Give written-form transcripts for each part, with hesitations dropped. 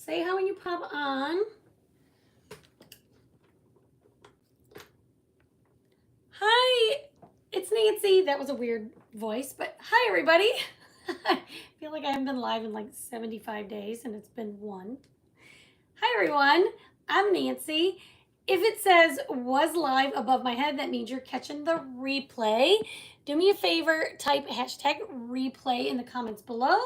Say how when you pop on. Hi, it's Nancy. That was a weird voice, but hi, everybody. I feel like I haven't been live in like 75 days, and it's been one. Hi, everyone. I'm Nancy. If it says was live above my head, that means you're catching the replay. Do me a favor, type hashtag replay in the comments below,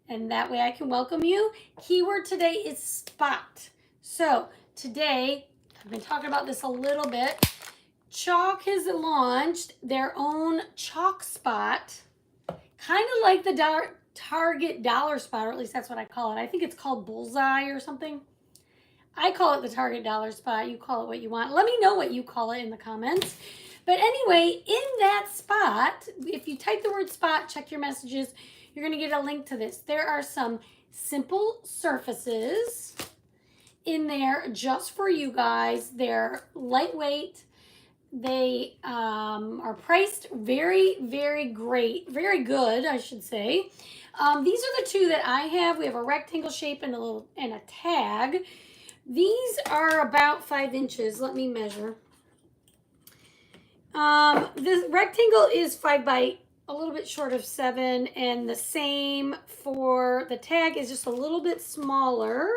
and that way I can welcome you. Keyword today is spot. So today, I've been talking about this a little bit. Chalk has launched their own chalk spot, kind of like the Target dollar spot, or at least that's what I call it. I think it's called Bullseye or something. I call it the Target dollar spot. You call it what you want. Let me know what you call it in the comments. But anyway, in that spot, if you type the word spot, check your messages, you're going to get a link to this. There are some simple surfaces in there just for you guys. They're lightweight. They are priced very, very great, very good, I should say. These are the two that I have. We have a rectangle shape and a tag. These are about 5 inches. Let me measure. This rectangle is 5 by a little bit short of 7, and the same for the tag is just a little bit smaller.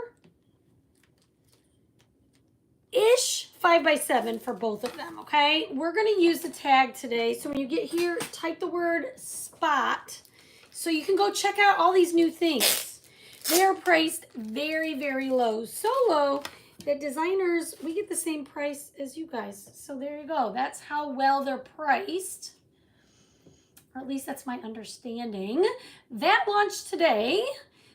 Ish 5 by 7 for both of them, okay? We're going to use the tag today. So when you get here, type the word spot so you can go check out all these new things. They are priced very, very low. So low that designers, we get the same price as you guys. So there you go. That's how well they're priced. Or at least that's my understanding. That launched today.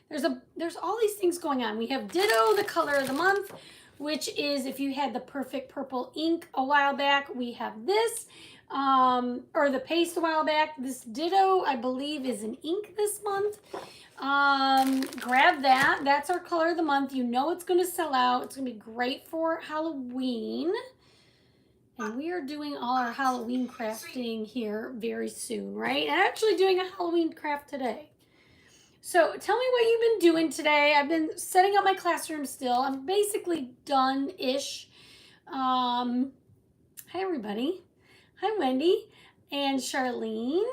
There's all these things going on. We have Ditto, the color of the month, which is if you had the perfect purple ink a while back, we have this, or the paste a while back. This Ditto, I believe, is an ink this month. Grab that. That's our color of the month. You know it's going to sell out. It's going to be great for Halloween. And we are doing all our Halloween crafting here very soon, right? And actually doing a Halloween craft today. So tell me what you've been doing today. I've been setting up my classroom still. I'm basically done-ish. Hi, everybody. Hi, Wendy and Charlene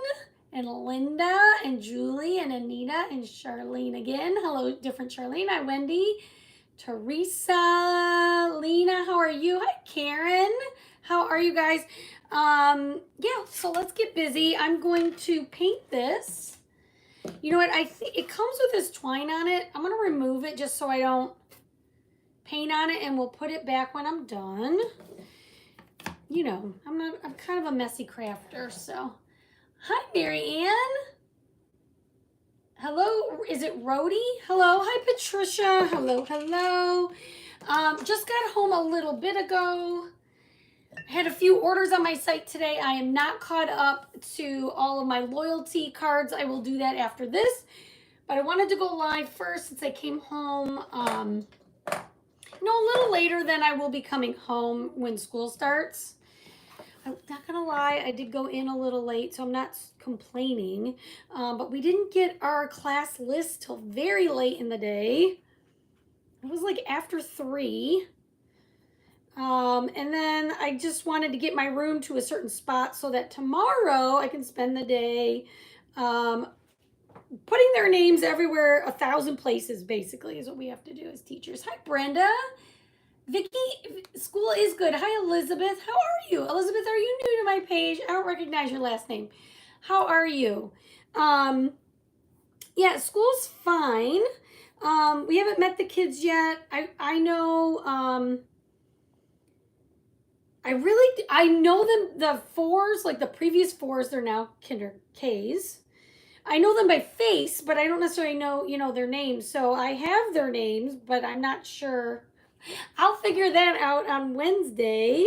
and Linda and Julie and Anita and Charlene again. Hello, different Charlene. Hi, Wendy. Teresa, Lena, how are you? Hi, Karen. How are you guys? Yeah, so let's get busy. I'm going to paint this. You know what? I think it comes with this twine on it. I'm going to remove it just so I don't paint on it, and we'll put it back when I'm done. You know, I'm kind of a messy crafter, so. Hi, Mary Ann. Hello, is it Rhodey? Hello, hi, Patricia. Hello, hello. Just got home a little bit ago. I had a few orders on my site today. I am not caught up to all of my loyalty cards. I will do that after this. But I wanted to go live first since I came home, a little later than I will be coming home when school starts. I'm not going to lie, I did go in a little late, so I'm not complaining. But we didn't get our class list till very late in the day. It was like after 3. And then I just wanted to get my room to a certain spot so that tomorrow I can spend the day putting their names everywhere, 1,000 places basically is what we have to do as teachers. Hi, Brenda. Vicky, school is good. Hi, Elizabeth. How are you? Elizabeth, are you new to my page? I don't recognize your last name. How are you? Yeah, school's fine. We haven't met the kids yet. I know, I know them, the 4s, like the previous 4s, they're now kinder Ks. I know them by face, but I don't necessarily know, their names. So I have their names, but I'm not sure. I'll figure that out on Wednesday,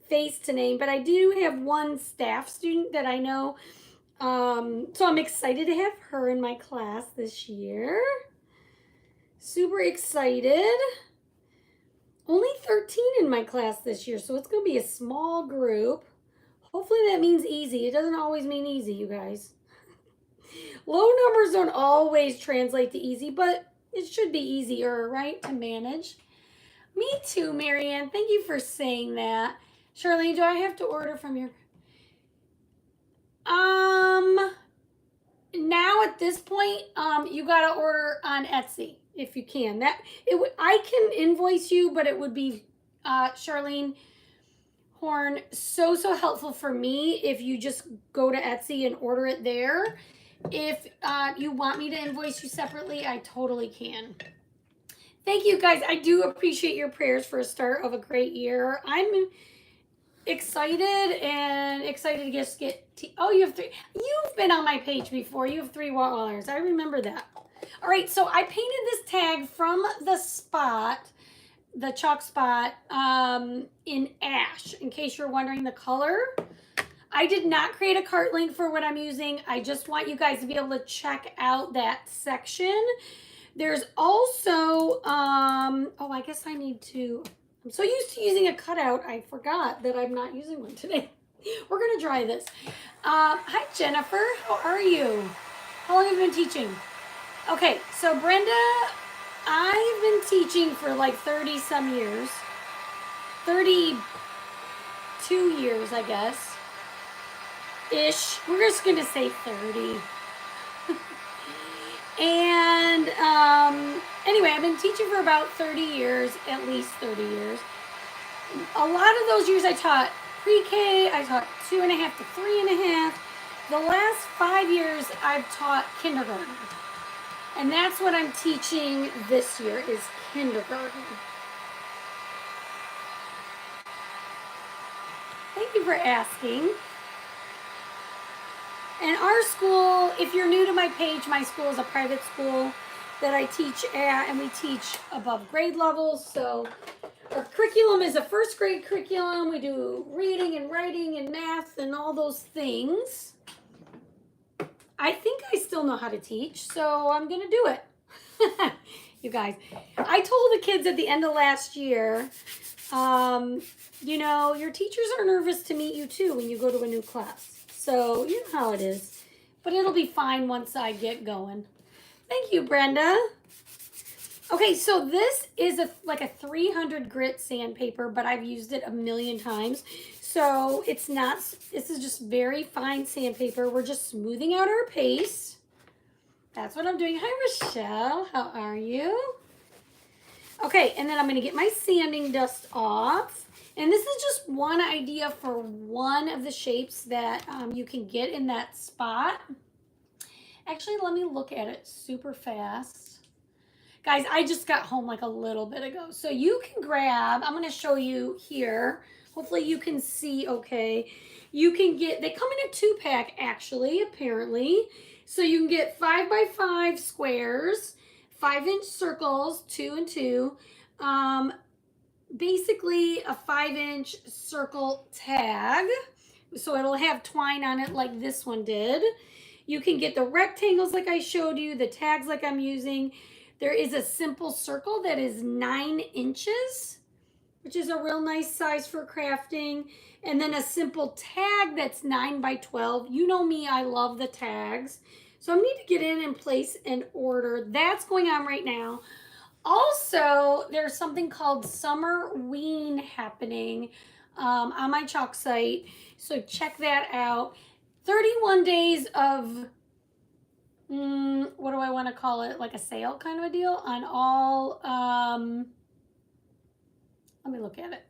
face to name. But I do have one staff student that I know. So I'm excited to have her in my class this year. Super excited. Only 13 in my class this year, so it's going to be a small group. Hopefully that means easy. It doesn't always mean easy, you guys. Low numbers don't always translate to easy, but it should be easier, right, to manage. Me too, Marianne. Thank you for saying that. Charlene, do I have to order from your... Now at this point, you gotta order on Etsy if you can. I can invoice you, but it would be Charlene Horn, so helpful for me if you just go to Etsy and order it there. If you want me to invoice you separately, I totally can. Thank you guys. I do appreciate your prayers for a start of a great year. I'm excited to just get oh, you have 3. You've been on my page before. You have 3 watercolors. I remember that. All right, so I painted this tag from the spot, the chalk spot, in ash, in case you're wondering the color. I did not create a cart link for what I'm using. I just want you guys to be able to check out that section. There's also, oh, I guess I need to, I'm so used to using a cutout, I forgot that I'm not using one today. We're going to try this. Hi, Jennifer. How are you? How long have you been teaching? Okay, so Brenda, I've been teaching for like 30 some years. 32 years, I guess. Ish. We're just going to say 30. And anyway, I've been teaching for about 30 years, at least 30 years. A lot of those years I taught pre-K, I taught 2.5 to 3.5. The last 5 years I've taught kindergarten. And that's what I'm teaching this year is kindergarten. Thank you for asking. And our school, if you're new to my page, my school is a private school that I teach at, and we teach above grade levels. So our curriculum is a first grade curriculum. We do reading and writing and math and all those things. I think I still know how to teach, so I'm going to do it. You guys, I told the kids at the end of last year, you know, your teachers are nervous to meet you too when you go to a new class. So you know how it is. But it'll be fine once I get going. Thank you, Brenda. Okay, so this is like a 300 grit sandpaper, but I've used it a million times. So it's not, this is just very fine sandpaper. We're just smoothing out our paste. That's what I'm doing. Hi, Rochelle. How are you? Okay, and then I'm going to get my sanding dust off. And this is just one idea for one of the shapes that you can get in that spot. Actually, let me look at it super fast. Guys, I just got home like a little bit ago. So you can grab, I'm going to show you here. Hopefully you can see okay. You can get, they come in a 2-pack actually, apparently. So you can get 5x5 squares, 5-inch circles, 2 and 2. Basically a 5-inch circle tag. So it'll have twine on it like this one did. You can get the rectangles like I showed you, the tags like I'm using. There is a simple circle that is 9 inches, which is a real nice size for crafting. And then a simple tag that's 9x12. You know me, I love the tags. So I need to get in and place an order. That's going on right now. Also, there's something called Summerween happening on my chalk site. So check that out. 31 days of, what do I want to call it? Like a sale kind of a deal on all, let me look at it.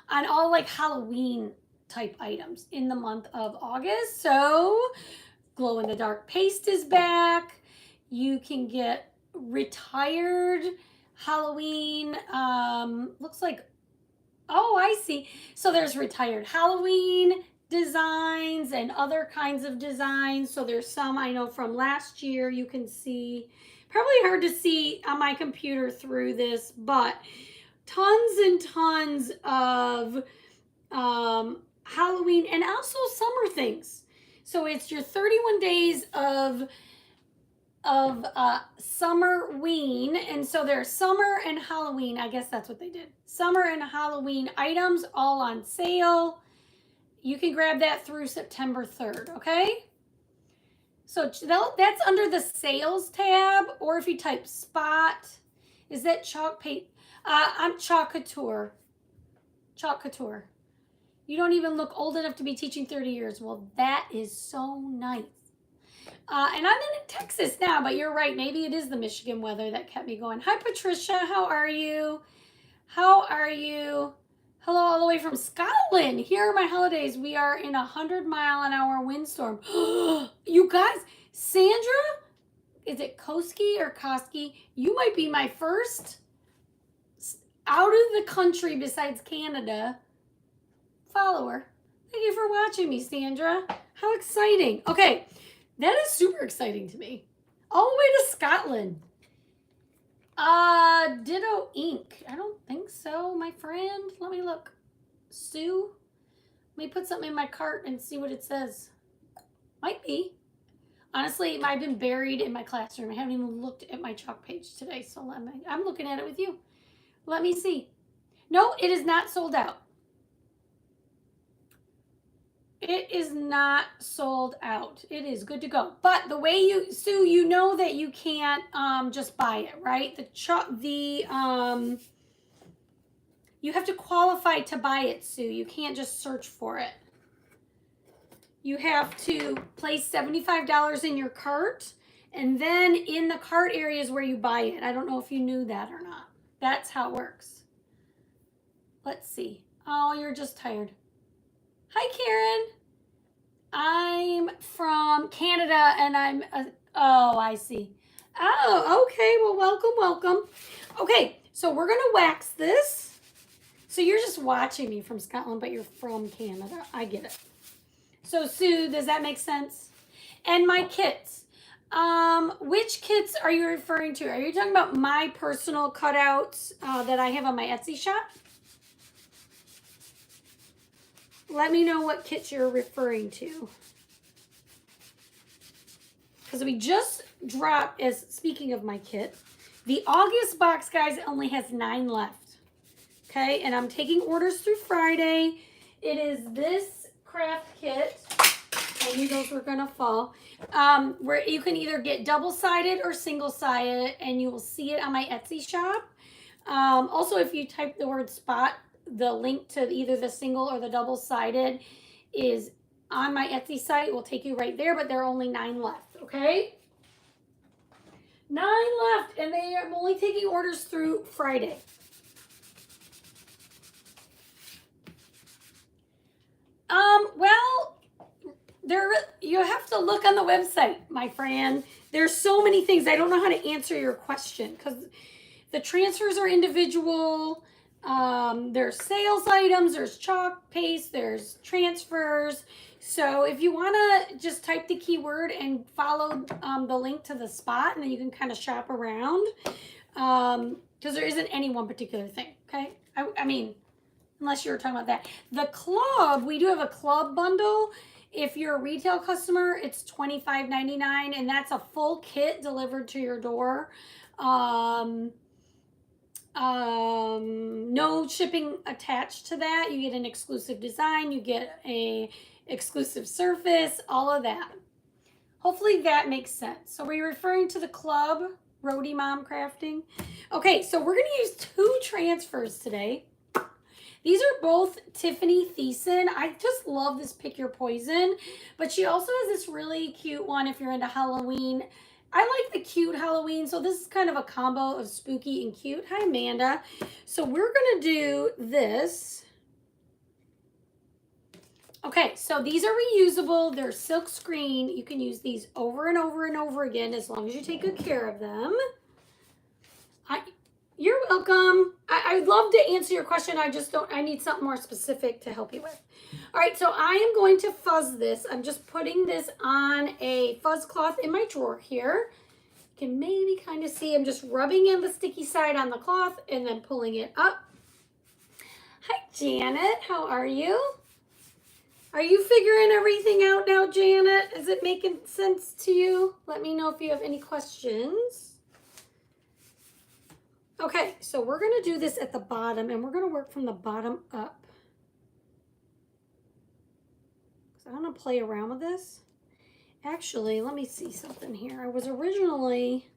On all like Halloween type items in the month of August. So glow in the dark paste is back. You can get retired Halloween, looks like, oh, I see. So there's retired Halloween designs and other kinds of designs. So there's some I know from last year you can see. Probably hard to see on my computer through this, but tons and tons of Halloween and also summer things. So it's your 31 days of Summerween, and so there's summer and Halloween. I guess that's what they did. Summer and Halloween items all on sale. You can grab that through September 3rd, okay? So that's under the sales tab, or if you type spot, is that chalk paint? I'm Chalk Couture. Chalk Couture. You don't even look old enough to be teaching 30 years. Well, that is so nice. And I'm in Texas now, but you're right. Maybe it is the Michigan weather that kept me going. Hi, Patricia. How are you? How are you? Hello, all the way from Scotland. Here are my holidays. We are in a 100-mile-an-hour windstorm. You guys, Sandra, is it Koski or Koski? You might be my first out of the country besides Canada follower. Thank you for watching me, Sandra. How exciting. Okay, that is super exciting to me. All the way to Scotland. Ditto Ink. I don't think so, my friend. Let me look. Sue? Let me put something in my cart and see what it says. Might be. Honestly, it might have been buried in my classroom. I haven't even looked at my chalk page today, so I'm looking at it with you. Let me see. No, it is not sold out. It is not sold out. It is good to go. But the way you, Sue, you know that you can't just buy it, right? You have to qualify to buy it, Sue. You can't just search for it. You have to place $75 in your cart, and then in the cart area is where you buy it. I don't know if you knew that or not. That's how it works. Let's see. Oh, you're just tired. Hi, Karen. I'm from Canada, and oh, I see. Oh, okay. Well, welcome, welcome. Okay, so we're going to wax this. So you're just watching me from Scotland, but you're from Canada. I get it. So, Sue, does that make sense? And my kits. Which kits are you referring to? Are you talking about my personal cutouts that I have on my Etsy shop? Let me know what kits you're referring to. Because we just dropped, speaking of my kit, the August box, guys, only has 9 left. Okay, and I'm taking orders through Friday. It is this craft kit. I knew those were gonna fall. Where you can either get double-sided or single-sided, and you will see it on my Etsy shop. Also, if you type the word spot, the link to either the single or the double-sided is on my Etsy site. It will take you right there, but there are only 9 left, okay? 9 left, and I'm only taking orders through Friday. Well, you have to look on the website, my friend. There's so many things. I don't know how to answer your question because the transfers are individual. There's sales items, there's chalk paste, there's transfers. So if you want to just type the keyword and follow the link to the spot, and then you can kind of shop around because there isn't any one particular thing, okay? I mean, unless you're talking about that. The club, we do have a club bundle. If you're a retail customer, it's $25.99, and that's a full kit delivered to your door. No shipping attached to that. You get an exclusive design, you get a exclusive surface, all of that. Hopefully that makes sense. So we're referring to the club, Roadie Mom Crafting. Okay, so we're going to use 2 transfers today. These are both Tiffany Thiessen. I just love this Pick Your Poison, but she also has this really cute one if you're into Halloween. I like the cute Halloween, so this is kind of a combo of spooky and cute. Hi, Amanda. So we're going to do this. Okay, so these are reusable. They're silk screen. You can use these over and over and over again as long as you take good care of them. You're welcome. I'd love to answer your question. I need something more specific to help you with. All right, so I am going to fuzz this. I'm just putting this on a fuzz cloth in my drawer here. You can maybe kind of see I'm just rubbing in the sticky side on the cloth and then pulling it up. Hi, Janet. How are you? Are you figuring everything out now, Janet? Is it making sense to you? Let me know if you have any questions. Okay, so we're going to do this at the bottom, and we're going to work from the bottom up. So I'm going to play around with this. Actually, let me see something here. I was originally...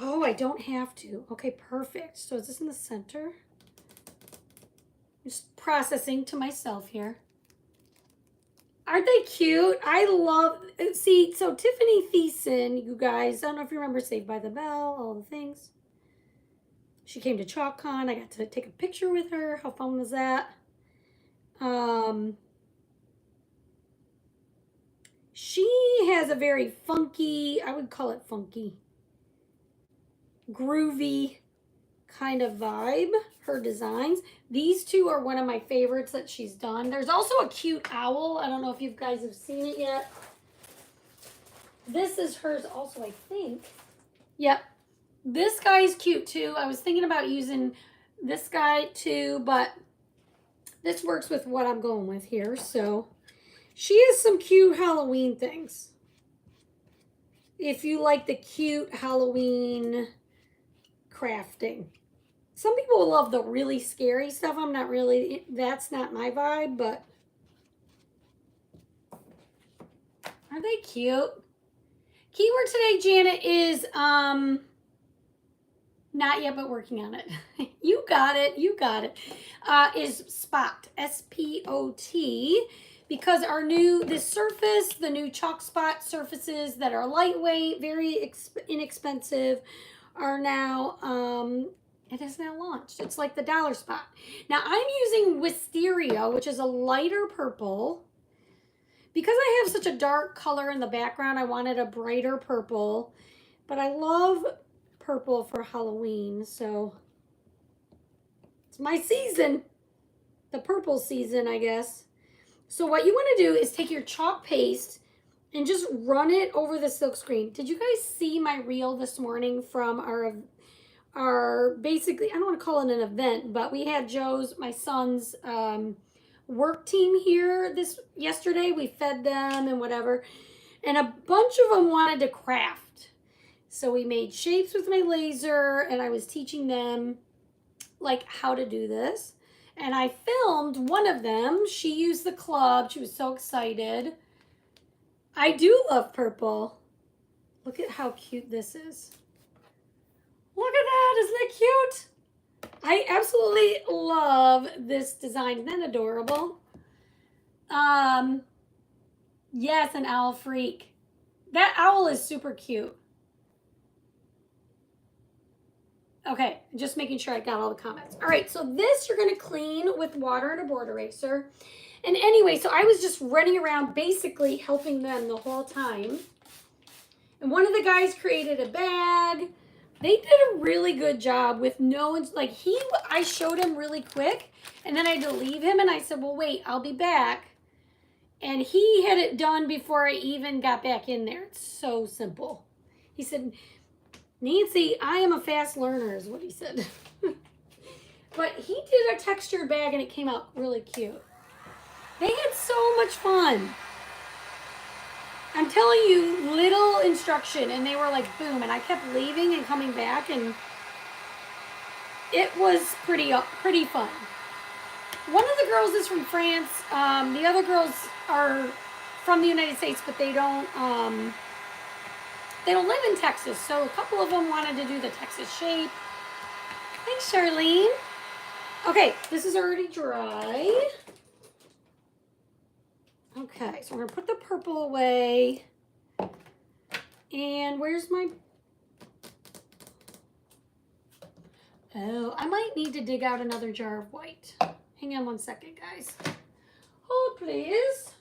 Oh, I don't have to. Okay, perfect. So is this in the center? Just processing to myself here. Aren't they cute? I love... See, so Tiffany Thiessen, you guys, I don't know if you remember Saved by the Bell, all the things. She came to ChalkCon. I got to take a picture with her. How fun was that? She has a very funky, I would call it funky, groovy kind of vibe, her designs. These two are one of my favorites that she's done. There's also a cute owl. I don't know if you guys have seen it yet. This is hers also, I think. Yep. This guy is cute too. I was thinking about using this guy too, but this works with what I'm going with here. So she has some cute Halloween things. If you like the cute Halloween crafting. Some people love the really scary stuff. I'm not really, that's not my vibe, but are they cute? Keyword today, Janet, is not yet, but working on it. You got it. You got it. Is Spot, S-P-O-T, because our new, this surface, the new Chalk Spot surfaces that are lightweight, very inexpensive, are now, it is now launched. It's like the Dollar Spot. Now I'm using Wisteria, which is a lighter purple. Because I have such a dark color in the background, I wanted a brighter purple. But I love purple for Halloween, so it's my season. The purple season, I guess. So what you want to do is take your chalk paste and just run it over the silk screen. Did you guys see my reel this morning from our basically, I don't want to call it an event, but we had my son's work team here yesterday. We fed them and whatever, and a bunch of them wanted to craft. So we made shapes with my laser, and I was teaching them like how to do this. And I filmed one of them. She used the club. She was so excited. I do love purple. Look at how cute this is. Look at that. Isn't it cute? I absolutely love this design. Isn't that adorable? Yes, an owl freak. That owl is super cute. Okay, just making sure I got all the comments. All right, so this you're going to clean with water and a board eraser. And anyway, so I was just running around basically helping them the whole time. And one of the guys created a bag. They did a really good job with I showed him really quick, and then I had to leave him, and I said, well, wait, I'll be back. And he had it done before I even got back in there. It's so simple. He said, Nancy, I am a fast learner, is what he said. But he did a textured bag, and it came out really cute. They had so much fun. I'm telling you, little instruction, and they were like, boom, and I kept leaving and coming back, and it was pretty fun. One of the girls is from France. The other girls are from the United States, but they don't live in Texas, so a couple of them wanted to do the Texas shape. Thanks, Charlene. Okay, this is already dry. Okay, so we're going to put the purple away. And where's my... Oh, I might need to dig out another jar of white. Hang on one second, guys. Hold, please.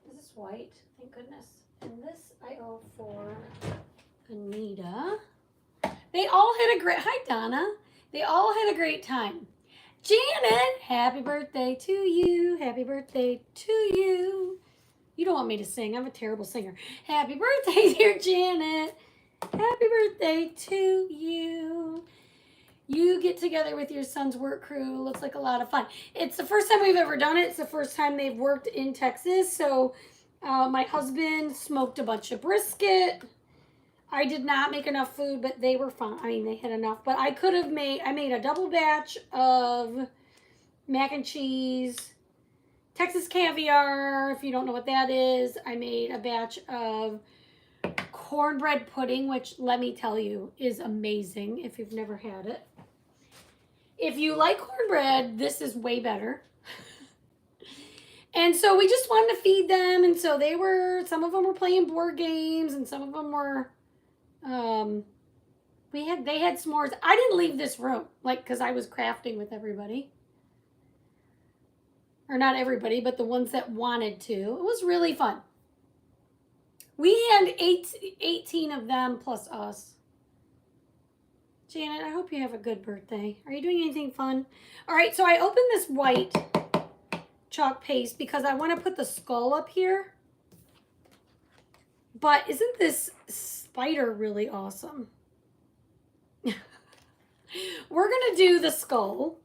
This is white, thank goodness. And this I owe for Anita. They all had a great... Hi, Donna. They all had a great time. Janet, happy birthday to you. Happy birthday to you. You don't want me to sing. I'm a terrible singer. Happy birthday, dear Janet. Happy birthday to you. You get together with your son's work crew. Looks like a lot of fun. It's the first time we've ever done it. It's the first time they've worked in Texas. So my husband smoked a bunch of brisket. I did not make enough food, but they were fine. I mean, they had enough. But I made a double batch of mac and cheese Texas caviar, if you don't know what that is, I made a batch of cornbread pudding, which let me tell you is amazing if you've never had it. If you like cornbread, this is way better. And so we just wanted to feed them, and so some of them were playing board games, and some of them were, they had s'mores. I didn't leave this room, because I was crafting with everybody. Or not everybody, but the ones that wanted to. It was really fun. We had 18 of them plus us. Janet, I hope you have a good birthday. Are you doing anything fun? All right, so I opened this white chalk paste because I want to put the skull up here. But isn't this spider really awesome? We're going to do the skull.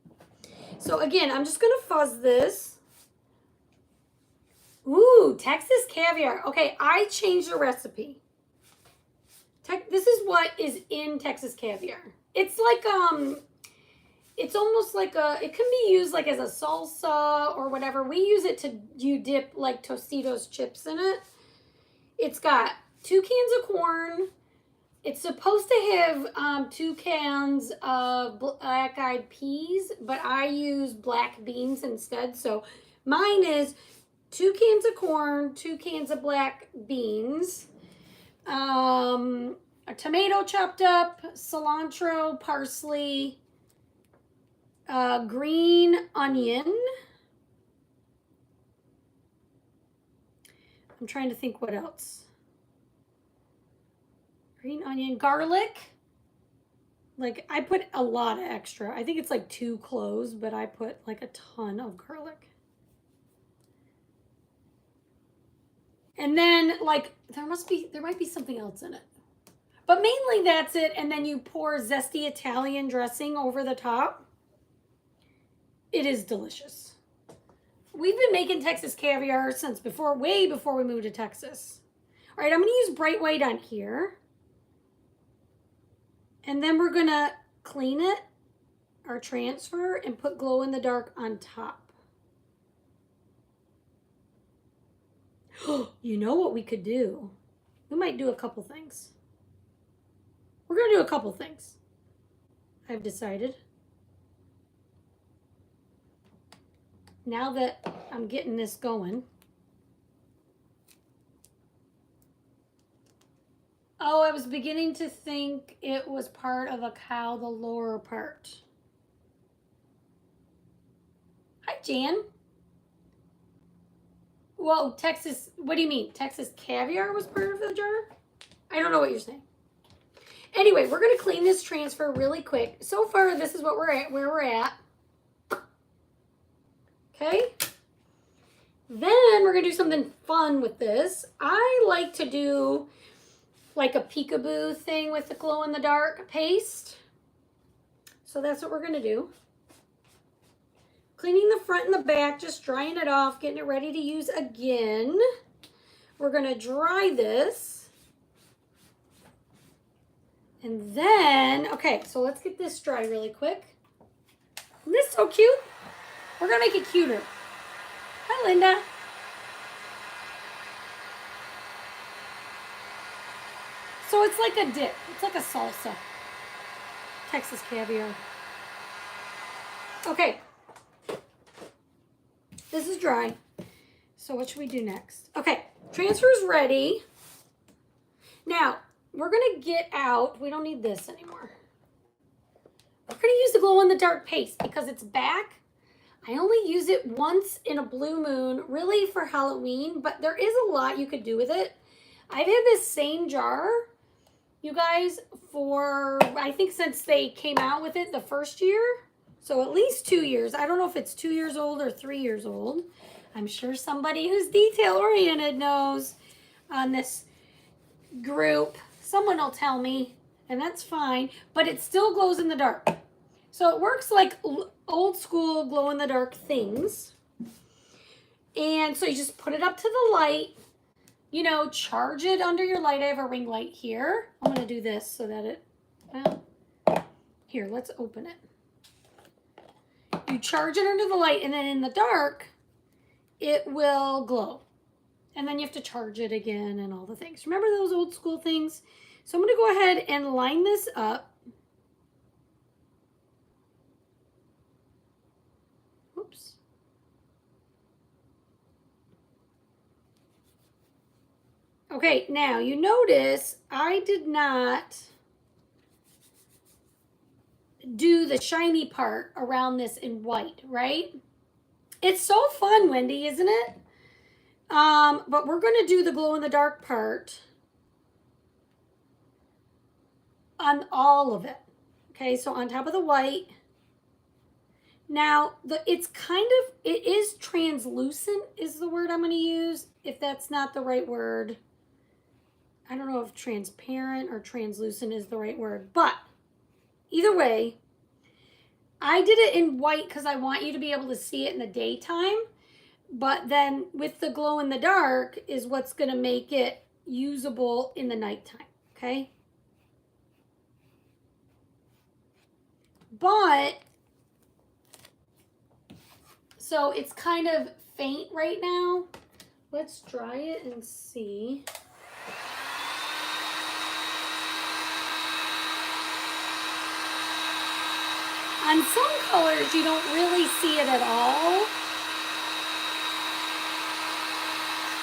So again, I'm just going to fuzz this. Ooh, Texas caviar. Okay, I changed the recipe. This is what is in Texas caviar. It's like, it's almost like it can be used like as a salsa or whatever. We use it you dip like Tostitos chips in it. It's got 2 cans of corn. It's supposed to have 2 cans of black-eyed peas, but I use black beans instead. So mine is 2 cans of corn, 2 cans of black beans, a tomato chopped up, cilantro, parsley, green onion. I'm trying to think what else. Green onion, garlic. Like I put a lot of extra. I think it's like 2 cloves, but I put like a ton of garlic. And then like there might be something else in it. But mainly that's it. And then you pour zesty Italian dressing over the top. It is delicious. We've been making Texas caviar since way before we moved to Texas. All right, I'm going to use bright white on here. And then we're going to clean it, our transfer, and put glow in the dark on top. You know what we could do? We might do a couple things. We're going to do a couple things. I've decided. Now that I'm getting this going. Oh, I was beginning to think it was part of a cow, the lower part. Hi, Jan. Whoa, Texas, what do you mean? Texas caviar was part of the jar? I don't know what you're saying. Anyway, we're going to clean this transfer really quick. So far, this is what where we're at. Okay. Then we're going to do something fun with this. I like to do like a peekaboo thing with the glow-in-the-dark paste. So that's what we're going to do. Cleaning the front and the back, just drying it off, getting it ready to use again. We're going to dry this. And then, okay, so let's get this dry really quick. Isn't this so cute? We're going to make it cuter. Hi, Linda. So it's like a dip. It's like a salsa. Texas caviar. Okay. This is dry. So what should we do next? Okay, transfer is ready. Now, we're going to get out. We don't need this anymore. We're going to use the glow-in-the-dark paste because it's back. I only use it once in a blue moon, really for Halloween, but there is a lot you could do with it. I've had this same jar, you guys, for, I think since they came out with it the first year. So at least 2 years. I don't know if it's 2 years old or 3 years old. I'm sure somebody who's detail-oriented knows on this group. Someone will tell me, and that's fine, but it still glows in the dark. So it works like old school glow-in-the-dark things. And so you just put it up to the light, you know, charge it under your light. I have a ring light here. I'm going to do this so that it, well, here, let's open it. You charge it under the light, and then in the dark, it will glow. And then you have to charge it again and all the things. Remember those old school things? So I'm going to go ahead and line this up. Oops. Okay, now you notice I did not do the shiny part around this in white, right? It's so fun, Wendy, isn't it? But we're going to do the glow in the dark part on all of it. Okay, so on top of the white. Now, it is translucent is the word I'm going to use. If that's not the right word, I don't know if transparent or translucent is the right word, but either way, I did it in white because I want you to be able to see it in the daytime, but then with the glow in the dark is what's going to make it usable in the nighttime, okay? But, so it's kind of faint right now. Let's dry it and see. On some colors, you don't really see it at all.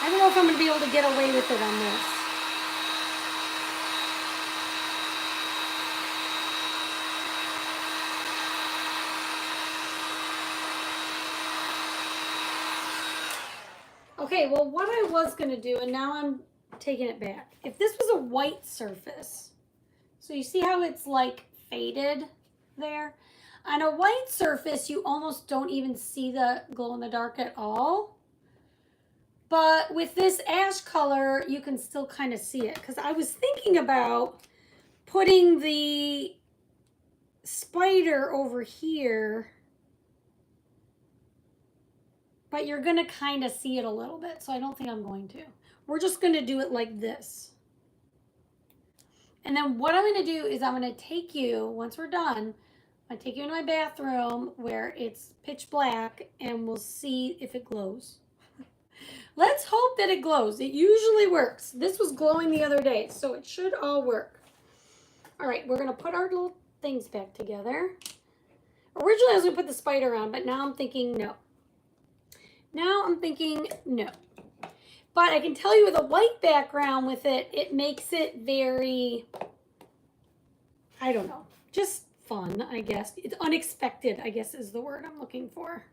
I don't know if I'm going to be able to get away with it on this. Okay, well, what I was going to do, and now I'm taking it back. If this was a white surface, so you see how it's like faded there? On a white surface, you almost don't even see the glow in the dark at all. But with this ash color, you can still kind of see it. Because I was thinking about putting the spider over here, but you're going to kind of see it a little bit. So I don't think I'm going to. We're just going to do it like this. And then what I'm going to do is I'm going to take you, once we're done, I'm going to take you into my bathroom where it's pitch black and we'll see if it glows. Let's hope that it glows. It usually works. This was glowing the other day, so it should all work. All right, we're going to put our little things back together. Originally, I was going to put the spider on, but now I'm thinking no. Now I'm thinking no. But I can tell you with a white background with it, it makes it very, I don't know, just fun, I guess. It's unexpected, I guess is the word I'm looking for.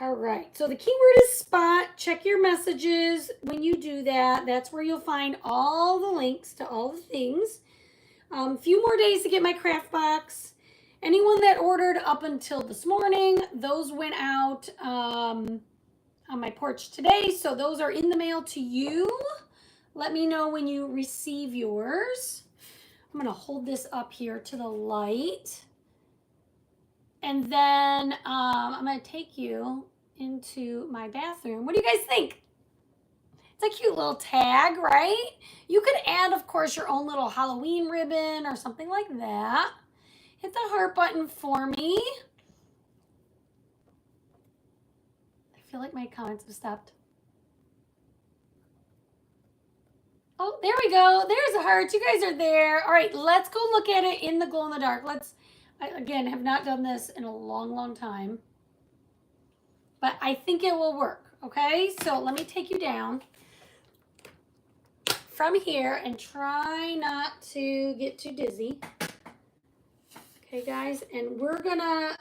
All right, so the keyword is spot. Check your messages when you do that. That's where you'll find all the links to all the things. A few more days to get my craft box. Anyone that ordered up until this morning, those went out on my porch today. So those are in the mail to you. Let me know when you receive yours. I'm going to hold this up here to the light. And then I'm going to take you into my bathroom. What do you guys think? It's a cute little tag, right? You could add, of course, your own little Halloween ribbon or something like that. Hit the heart button for me. I feel like my comments have stopped. Oh, there we go. There's a heart. You guys are there. All right, let's go look at it in the glow in the dark. I, again, have not done this in a long, long time. But I think it will work, okay? So let me take you down from here and try not to get too dizzy. Okay, guys, and we're gonna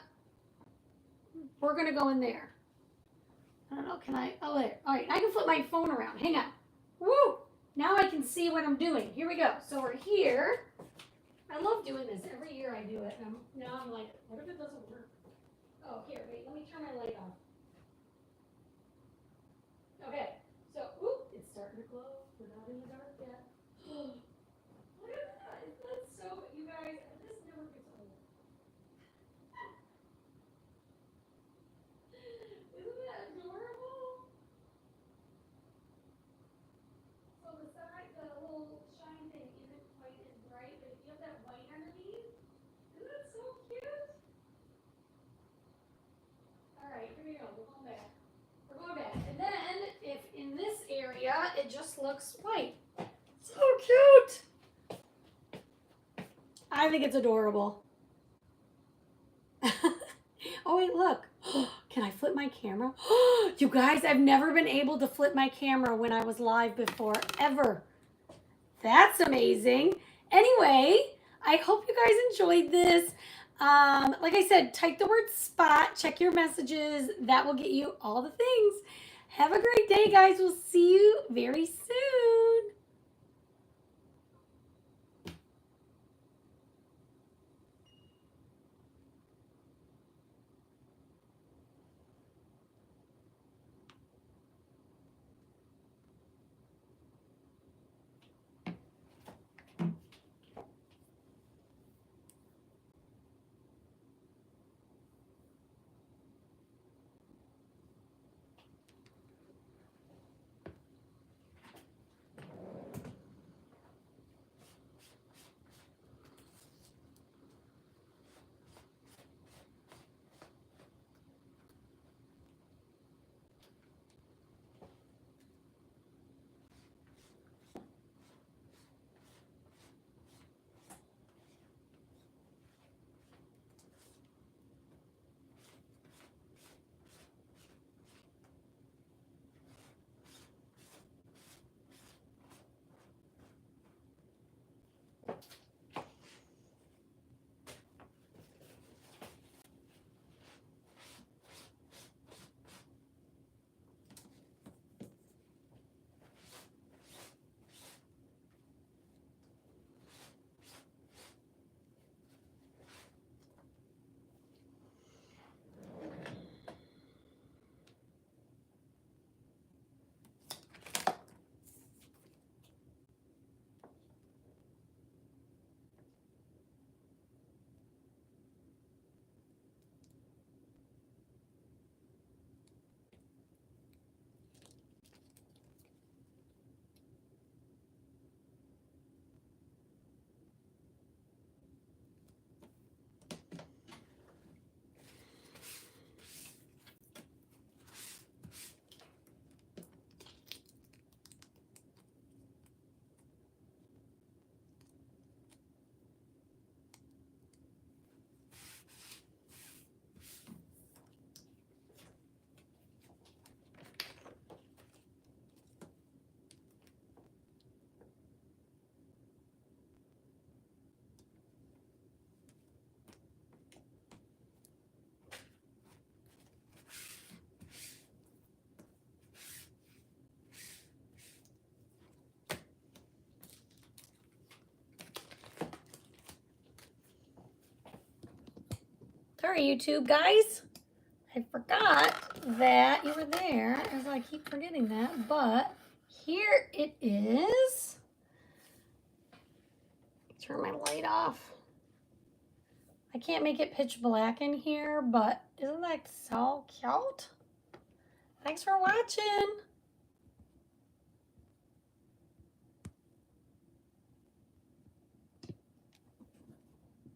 go in there. I don't know, can I? Oh, there. All right, I can flip my phone around. Hang on. Woo! Now I can see what I'm doing. Here we go. So we're here. I love doing this. Every year I do it. And now I'm like, what if it doesn't work? Oh, here, wait. Let me turn my light off. Okay. So, oop, it's starting to glow. We're not in the dark yet. Look at that. That's so, you guys, this never gets old. Isn't that adorable? So the side, the little shine thing isn't quite as bright, but if you have that white underneath, isn't that so cute? All right, here we it just looks white. So cute. I think it's adorable. Oh, wait, look. Can I flip my camera? You guys, I've never been able to flip my camera when I was live before, ever. That's amazing. Anyway, I hope you guys enjoyed this. Like I said, type the word spot, check your messages. That will get you all the things. Have a great day, guys. We'll see you very soon. Sorry, YouTube guys. I forgot that you were there, as I keep forgetting that, but here it is. Turn my light off. I can't make it pitch black in here, but isn't that so cute? Thanks for watching.